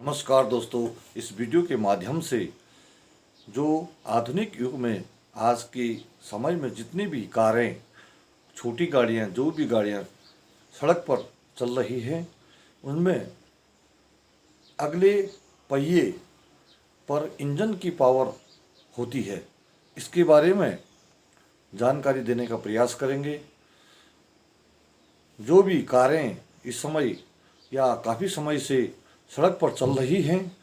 नमस्कार दोस्तों, इस वीडियो के माध्यम से जो आधुनिक युग में आज के समय में जितनी भी कारें, छोटी गाड़ियां, जो भी गाड़ियां सड़क पर चल रही हैं, उनमें अगले पहिए पर इंजन की पावर होती है। इसके बारे में जानकारी देने का प्रयास करेंगे। जो भी कारें इस समय या काफ़ी समय से सड़क पर चल रही हैं,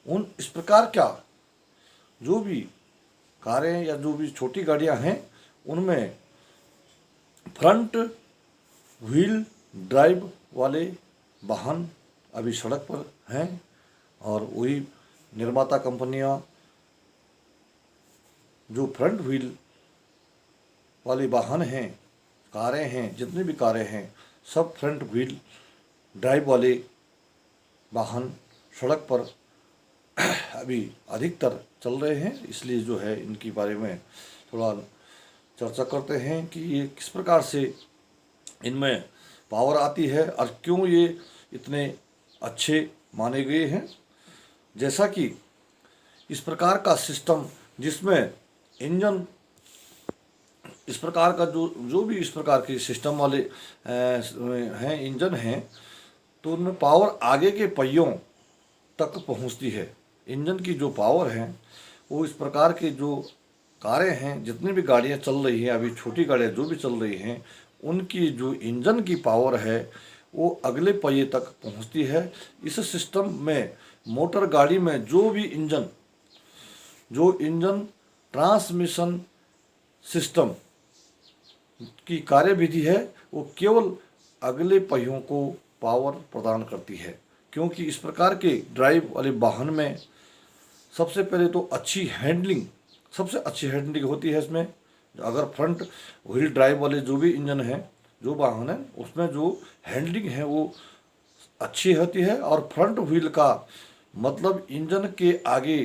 उन इस प्रकार क्या जो भी कारें या जो भी छोटी गाड़ियां हैं, उनमें फ्रंट व्हील ड्राइव वाले वाहन अभी सड़क पर हैं। और वही निर्माता कंपनियां जो फ्रंट व्हील वाले वाहन हैं, कारें हैं, जितनी भी कारें हैं, सब फ्रंट व्हील ड्राइव वाले वाहन सड़क पर अभी अधिकतर चल रहे हैं। इसलिए जो है इनके बारे में थोड़ा चर्चा करते हैं कि ये किस प्रकार से इनमें पावर आती है और क्यों ये इतने अच्छे माने गए हैं। जैसा कि इस प्रकार का सिस्टम जिसमें इंजन इस प्रकार का जो भी इस प्रकार के सिस्टम वाले हैं, इंजन हैं, तो उनमें पावर आगे के पहियों तक पहुंचती है। इंजन की जो पावर है वो इस प्रकार के जो कारें हैं, जितनी भी गाड़ियां चल रही हैं, अभी छोटी गाड़ियां जो भी चल रही हैं, उनकी जो इंजन की पावर है वो अगले पहिए तक पहुंचती है। इस सिस्टम में मोटर गाड़ी में जो इंजन ट्रांसमिशन सिस्टम की कार्यविधि है, वो केवल अगले पहियों को पावर प्रदान करती है। क्योंकि इस प्रकार के ड्राइव वाले वाहन में सबसे पहले तो सबसे अच्छी हैंडलिंग होती है। इसमें अगर फ्रंट व्हील ड्राइव वाले जो भी इंजन हैं, जो वाहन है, उसमें जो हैंडलिंग है वो अच्छी होती है। और फ्रंट व्हील का मतलब इंजन के आगे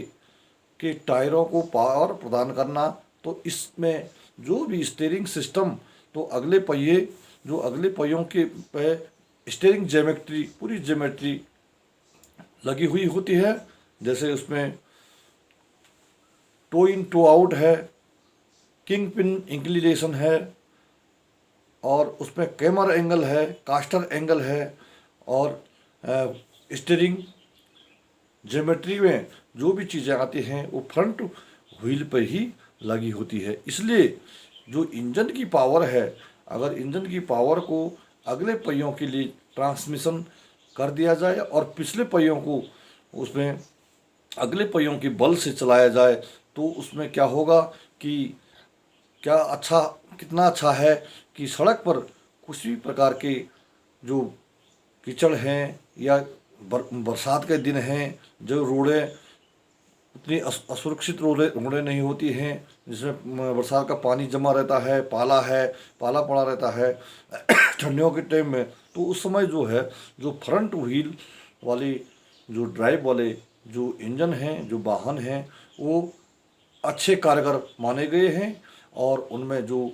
के टायरों को पावर प्रदान करना। तो इसमें जो भी स्टीयरिंग सिस्टम, तो अगले पहियों के पे स्टीयरिंग ज्योमेट्री, पूरी ज्योमेट्री लगी हुई होती है। जैसे उसमें टो इन टो आउट है, किंग पिन इंक्लिनेशन है, और उसमें कैमर एंगल है, कास्टर एंगल है, और स्टीयरिंग ज्योमेट्री में जो भी चीज़ें आती हैं वो फ्रंट व्हील पर ही लगी होती है। इसलिए जो इंजन की पावर है, अगर इंजन की पावर को अगले पहियों के लिए ट्रांसमिशन कर दिया जाए और पिछले पहियों को उसमें अगले पहियों के बल से चलाया जाए, तो उसमें क्या होगा कि कितना अच्छा है कि सड़क पर कुछ भी प्रकार के जो कीचड़ हैं या बरसात के दिन हैं, जो रोडें उतनी असुरक्षित रोडें नहीं होती हैं, जिसमें बरसात का पानी जमा रहता है, पाला पड़ा रहता है ठंडियों के टाइम में, तो उस समय जो है जो फ्रंट व्हील वाले जो ड्राइव वाले जो इंजन हैं, जो वाहन हैं, वो अच्छे कारगर माने गए हैं। और उनमें जो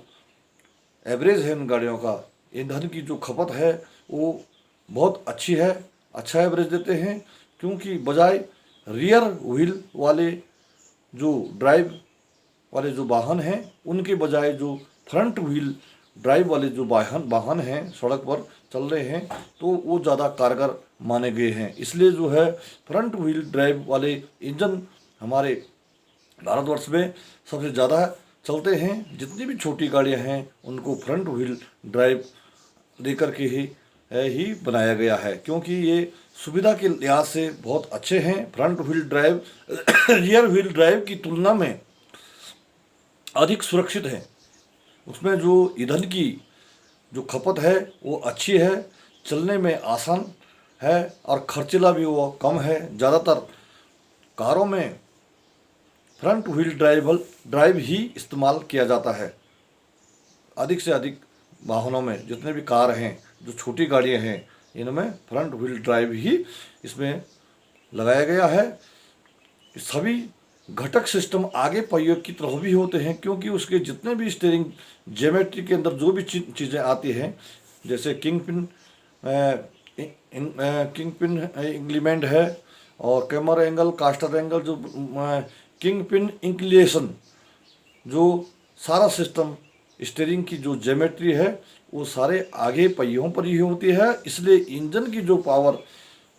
एवरेज है इन गाड़ियों का, ईंधन की जो खपत है वो बहुत अच्छी है, अच्छा एवरेज देते हैं। क्योंकि बजाय रियर व्हील वाले जो ड्राइव वाले जो वाहन हैं, उनके बजाय जो फ्रंट व्हील ड्राइव वाले जो वाहन हैं सड़क पर चल रहे हैं, तो वो ज़्यादा कारगर माने गए हैं। इसलिए जो है फ्रंट व्हील ड्राइव वाले इंजन हमारे भारतवर्ष में सबसे ज़्यादा चलते हैं। जितनी भी छोटी गाड़ियां हैं उनको फ्रंट व्हील ड्राइव देकर के ही बनाया गया है, क्योंकि ये सुविधा के लिहाज से बहुत अच्छे हैं। Front wheel drive rear wheel drive की तुलना में अधिक सुरक्षित है। उसमें जो ईंधन की जो खपत है वो अच्छी है, चलने में आसान है, और खर्चीला भी वो कम है। ज़्यादातर कारों में फ्रंट व्हील ड्राइव ही इस्तेमाल किया जाता है। अधिक से अधिक वाहनों में जितने भी कार हैं, जो छोटी गाड़ियां हैं, इनमें फ्रंट व्हील ड्राइव ही इसमें लगाया गया है। सभी घटक सिस्टम आगे पहियों की तरफ भी होते हैं, क्योंकि उसके जितने भी स्टीयरिंग ज्योमेट्री के अंदर जो भी चीज़ें आती हैं, जैसे किंग पिन इंक्लीमेंट है, और कैमर एंगल, कास्टर एंगल, जो किंग पिन इंक्लिनेशन, जो सारा सिस्टम स्टीयरिंग की जो ज्योमेट्री है वो सारे आगे पहियों पर ही होती है। इसलिए इंजन की जो पावर,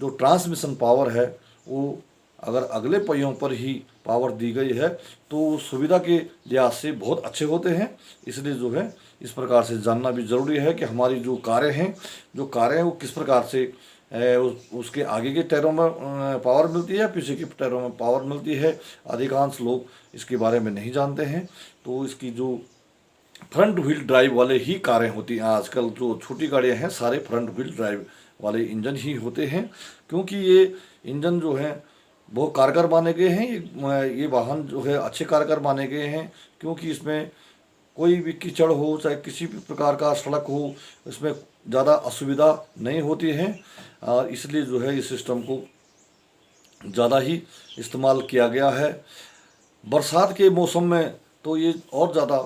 जो ट्रांसमिशन पावर है, वो अगर अगले पहियों पर ही पावर दी गई है तो सुविधा के लिहाज से बहुत अच्छे होते हैं। इसलिए जो है इस प्रकार से जानना भी ज़रूरी है कि हमारी जो कारें हैं वो किस प्रकार से उसके आगे के टायरों में पावर मिलती है, पीछे के टायरों में पावर मिलती है। अधिकांश लोग इसके बारे में नहीं जानते हैं। तो इसकी जो फ्रंट व्हील ड्राइव वाले ही कारें होती हैं, आजकल जो छोटी गाड़ियां हैं सारे फ्रंट व्हील ड्राइव वाले इंजन ही होते हैं, क्योंकि ये इंजन जो है बहुत कारगर माने गए हैं। ये वाहन जो है अच्छे कारगर माने गए हैं, क्योंकि इसमें कोई भी कीचड़ हो, चाहे किसी भी प्रकार का सड़क हो, इसमें ज़्यादा असुविधा नहीं होती है। और इसलिए जो है इस सिस्टम को ज़्यादा ही इस्तेमाल किया गया है। बरसात के मौसम में तो ये और ज़्यादा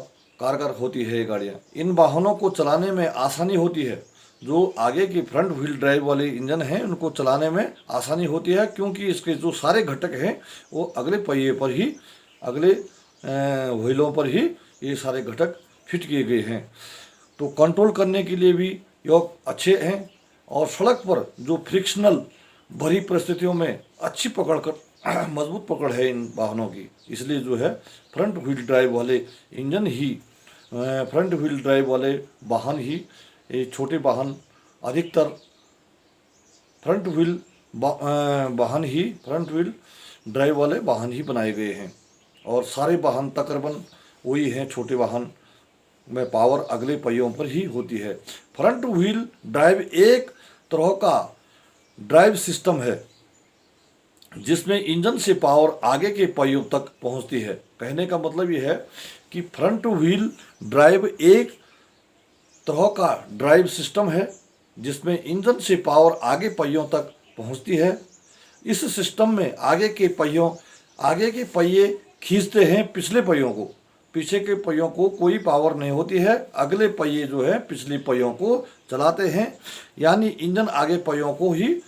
कारगर होती है ये गाड़ियाँ। इन वाहनों को चलाने में आसानी होती है। जो आगे की फ्रंट व्हील ड्राइव वाले इंजन हैं उनको चलाने में आसानी होती है, क्योंकि इसके जो सारे घटक हैं वो अगले पहिए पर ही, अगले व्हीलों पर ही ये सारे घटक फिट किए गए हैं। तो कंट्रोल करने के लिए भी ये अच्छे हैं। और सड़क पर जो फ्रिक्शनल भरी परिस्थितियों में अच्छी पकड़ कर मजबूत पकड़ है इन वाहनों की। इसलिए जो है फ्रंट व्हील ड्राइव वाले इंजन ही, फ्रंट व्हील ड्राइव वाले वाहन ही, ये छोटे वाहन अधिकतर फ्रंट व्हील वाहन ही, फ्रंट व्हील ड्राइव वाले वाहन ही बनाए गए हैं। और सारे वाहन तकरीबन वही हैं, छोटे वाहन में पावर अगले पहियों पर ही होती है। फ्रंट व्हील ड्राइव एक तरह का ड्राइव सिस्टम है जिसमें इंजन से पावर आगे के पहियों तक पहुंचती है। कहने का मतलब ये है कि फ्रंट व्हील ड्राइव एक तरह का ड्राइव सिस्टम है जिसमें इंजन से पावर आगे पहियों तक पहुंचती है। इस सिस्टम में आगे के पहिए खींचते हैं पिछले पहियों को, पीछे के पहियों को कोई पावर नहीं होती है। अगले पहिए जो है पिछले पहियों को चलाते हैं, यानी इंजन आगे पहियों को ही,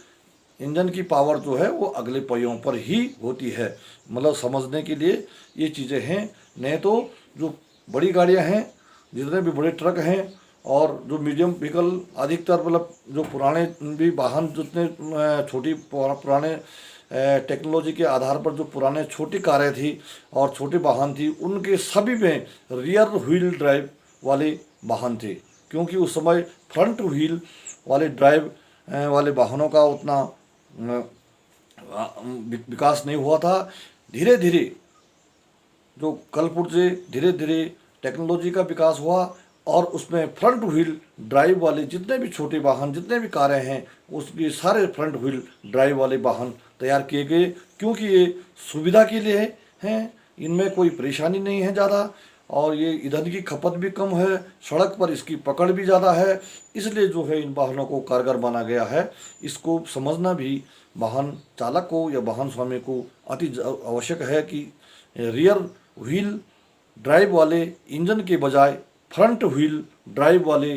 इंजन की पावर जो है वो अगले पहियों पर ही होती है। मतलब समझने के लिए ये चीज़ें हैं। नहीं तो जो बड़ी गाड़ियां हैं, जितने भी बड़े ट्रक हैं और जो मीडियम व्हीकल, अधिकतर मतलब जो पुराने भी वाहन, जितने छोटी पुराने टेक्नोलॉजी के आधार पर जो पुराने छोटी कारें थी और छोटे वाहन थी, उनके सभी में रियर व्हील ड्राइव वाले वाहन थे, क्योंकि उस समय फ्रंट व्हील वाले ड्राइव वाले वाहनों का उतना विकास नहीं हुआ था। धीरे धीरे जो कलपुर्जे धीरे धीरे टेक्नोलॉजी का विकास हुआ और उसमें फ्रंट व्हील ड्राइव वाले जितने भी छोटे वाहन, जितने भी कारें हैं, उसके सारे फ्रंट व्हील ड्राइव वाले वाहन तैयार किए गए, क्योंकि ये सुविधा के लिए हैं। इनमें कोई परेशानी नहीं है ज़्यादा, और ये ईंधन की खपत भी कम है, सड़क पर इसकी पकड़ भी ज़्यादा है। इसलिए जो है इन वाहनों को कारगर माना गया है। इसको समझना भी वाहन चालक को या वाहन स्वामी को अति आवश्यक है कि रियर व्हील ड्राइव वाले इंजन के बजाय फ्रंट व्हील ड्राइव वाले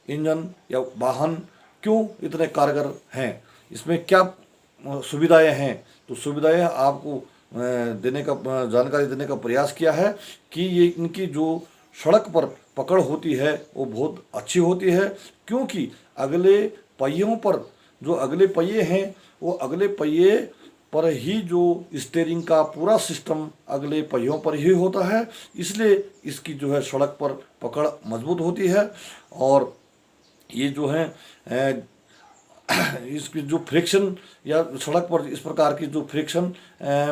इंजन या वाहन क्यों इतने कारगर हैं, इसमें क्या सुविधाएं हैं। तो सुविधाएं आपको देने का, जानकारी देने का प्रयास किया है कि ये इनकी जो सड़क पर पकड़ होती है वो बहुत अच्छी होती है, क्योंकि अगले पहियों पर जो अगले पहिए हैं वो अगले पहिए पर ही जो स्टीयरिंग का पूरा सिस्टम अगले पहियों पर ही होता है। इसलिए इसकी जो है सड़क पर पकड़ मजबूत होती है। और ये जो है इसकी जो फ्रिक्शन या सड़क पर इस प्रकार की जो फ्रिक्शन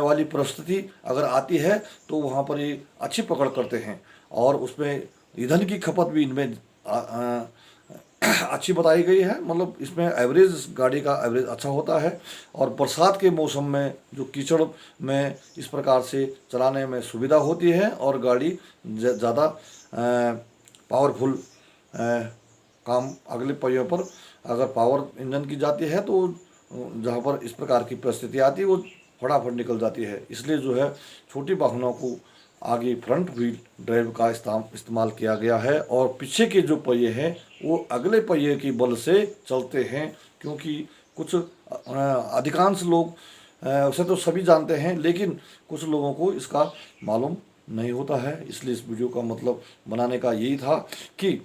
वाली परिस्थिति अगर आती है तो वहाँ पर ये अच्छी पकड़ करते हैं। और उसमें ईंधन की खपत भी इनमें अच्छी बताई गई है। मतलब इसमें एवरेज, गाड़ी का एवरेज अच्छा होता है। और बरसात के मौसम में जो कीचड़ में इस प्रकार से चलाने में सुविधा होती है और गाड़ी ज़्यादा पावरफुल काम अगले पहियों पर अगर पावर इंजन की जाती है तो जहाँ पर इस प्रकार की परिस्थिति आती है वो फटाफट निकल जाती है। इसलिए जो है छोटी वाहनों को आगे फ्रंट व्हील ड्राइव का इस्तेमाल किया गया है और पीछे के जो पहिए हैं वो अगले पहिए की बल से चलते हैं, क्योंकि कुछ अधिकांश लोग उसे तो सभी जानते हैं, लेकिन कुछ लोगों को इसका मालूम नहीं होता है। इसलिए इस वीडियो का मतलब बनाने का यही था कि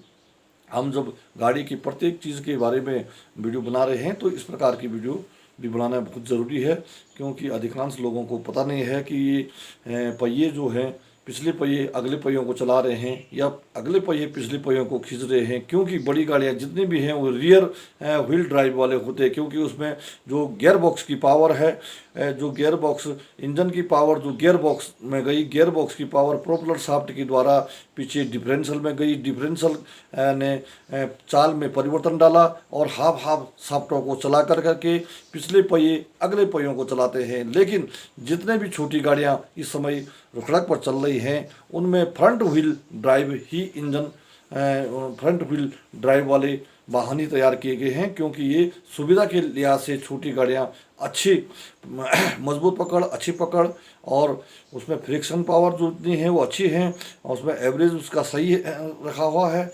हम जब गाड़ी की प्रत्येक चीज़ के बारे में वीडियो बना रहे हैं तो इस प्रकार की वीडियो भी बनाना बहुत ज़रूरी है, क्योंकि अधिकांश लोगों को पता नहीं है कि ये पहिए जो हैं पिछले पहिए अगले पहियों को चला रहे हैं या अगले पहिए पिछले पहियों को खींच रहे हैं। क्योंकि बड़ी गाड़ियाँ जितनी भी हैं वो रियर व्हील ड्राइव वाले होते हैं, क्योंकि उसमें जो गियर बॉक्स की पावर है, जो गियर बॉक्स इंजन की पावर जो गियर बॉक्स में गई, गियर बॉक्स की पावर प्रोपेलर शाफ्ट के द्वारा पीछे डिफरेंशियल में गई, डिफरेंशियल ने चाल में परिवर्तन डाला और हाफ हाफ शाफ्टों को चला करके पिछले पहिए अगले पहियों को चलाते हैं। लेकिन जितने भी छोटी गाड़ियाँ इस समय सड़क पर चल रही हैं उनमें फ्रंट व्हील ड्राइव ही इंजन, फ्रंट व्हील ड्राइव वाले वाहन ही तैयार किए गए हैं, क्योंकि ये सुविधा के लिहाज से छोटी गाड़ियाँ अच्छी मजबूत पकड़, अच्छी पकड़ और उसमें फ्रिक्शन पावर जो इतनी है वो अच्छी है और उसमें एवरेज उसका सही रखा हुआ है,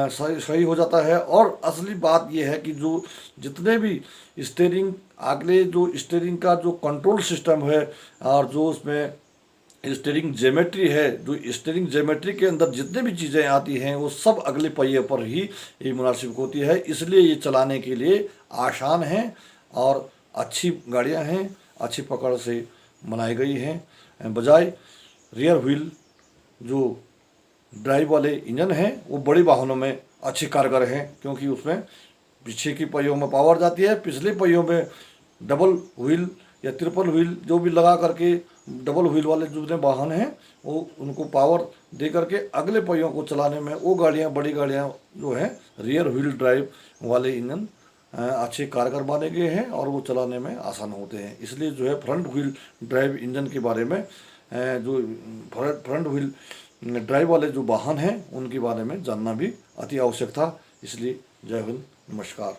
सही हो जाता है। और असली बात ये है कि जो जितने भी स्टीयरिंग अगले जो स्टीयरिंग का जो कंट्रोल सिस्टम है और जो उसमें स्टीयरिंग ज्योमेट्री है, जो स्टीयरिंग ज्योमेट्री के अंदर जितने भी चीज़ें आती हैं वो सब अगले पहिए पर ही ये मुनासिब होती है। इसलिए ये चलाने के लिए आसान है और अच्छी गाड़ियां हैं, अच्छी पकड़ से बनाई गई हैं। बजाय रियर व्हील जो ड्राइव वाले इंजन हैं वो बड़े वाहनों में अच्छे कारगर हैं, क्योंकि उसमें पीछे की पहियों में पावर जाती है, पिछले पहियों में डबल व्हील या ट्रिपल व्हील जो भी लगा करके डबल व्हील वाले जो वाहन हैं वो उनको पावर दे करके अगले पहियों को चलाने में वो गाड़ियाँ बड़ी गाड़ियाँ जो हैं रियर व्हील ड्राइव वाले इंजन अच्छे कारगर माने गए हैं और वो चलाने में आसान होते हैं। इसलिए जो है फ्रंट व्हील ड्राइव इंजन के बारे में जो फ्रंट व्हील ड्राइव वाले जो वाहन हैं उनके बारे में जानना भी अति आवश्यक था। इसलिए जय हिंद, नमस्कार।